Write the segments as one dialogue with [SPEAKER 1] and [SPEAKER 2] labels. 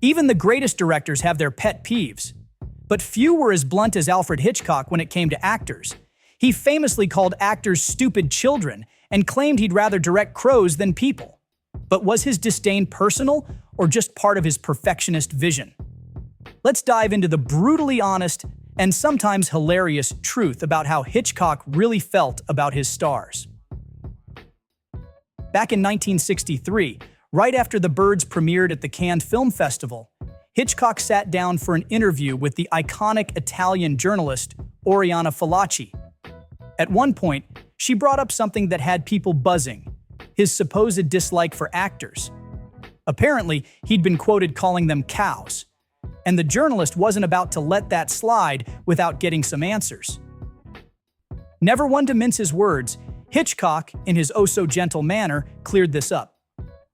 [SPEAKER 1] Even the greatest directors have their pet peeves. But few were as blunt as Alfred Hitchcock when it came to actors. He famously called actors stupid children and claimed he'd rather direct crows than people. But was his disdain personal or just part of his perfectionist vision? Let's dive into the brutally honest and sometimes hilarious truth about how Hitchcock really felt about his stars. Back in 1963, right after The Birds premiered at the Cannes Film Festival, Hitchcock sat down for an interview with the iconic Italian journalist Oriana Fallaci. At one point, she brought up something that had people buzzing: his supposed dislike for actors. Apparently, he'd been quoted calling them cows, and the journalist wasn't about to let that slide without getting some answers. Never one to mince his words, Hitchcock, in his oh-so-gentle manner, cleared this up.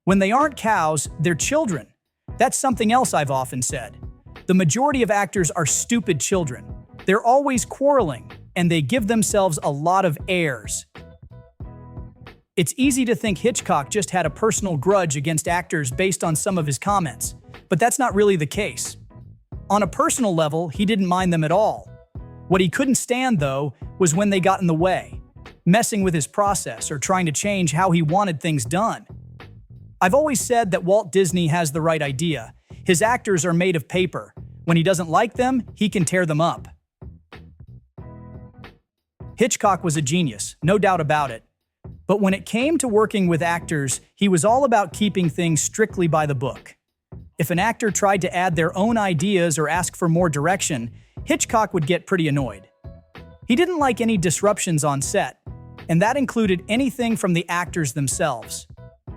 [SPEAKER 1] When they aren't cows, they're children. That's something else I've often said. The majority of actors are stupid children. They're always quarreling, and they give themselves a lot of airs. It's easy to think Hitchcock just had a personal grudge against actors based on some of his comments, but that's not really the case. On a personal level, he didn't mind them at all. What he couldn't stand, though, was when they got in the way, messing with his process or trying to change how he wanted things done. I've always said that Walt Disney has the right idea. His actors are made of paper. When he doesn't like them, he can tear them up. Hitchcock was a genius, no doubt about it. But when it came to working with actors, he was all about keeping things strictly by the book. If an actor tried to add their own ideas or ask for more direction, Hitchcock would get pretty annoyed. He didn't like any disruptions on set, and that included anything from the actors themselves.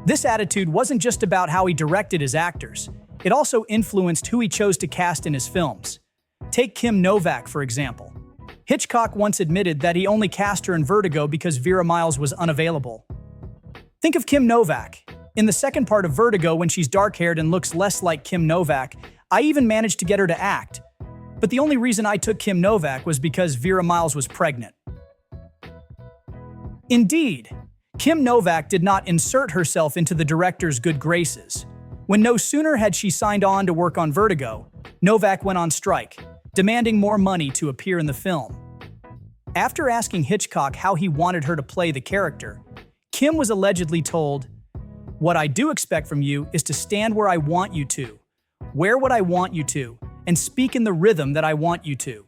[SPEAKER 1] This attitude wasn't just about how he directed his actors. It also influenced who he chose to cast in his films. Take Kim Novak, for example. Hitchcock once admitted that he only cast her in Vertigo because Vera Miles was unavailable. Think of Kim Novak. In the second part of Vertigo, when she's dark-haired and looks less like Kim Novak, I even managed to get her to act. But the only reason I took Kim Novak was because Vera Miles was pregnant. Indeed, Kim Novak did not insert herself into the director's good graces. When no sooner had she signed on to work on Vertigo, Novak went on strike, demanding more money to appear in the film. After asking Hitchcock how he wanted her to play the character, Kim was allegedly told, "What I do expect from you is to stand where I want you to, wear what I want you to, and speak in the rhythm that I want you to."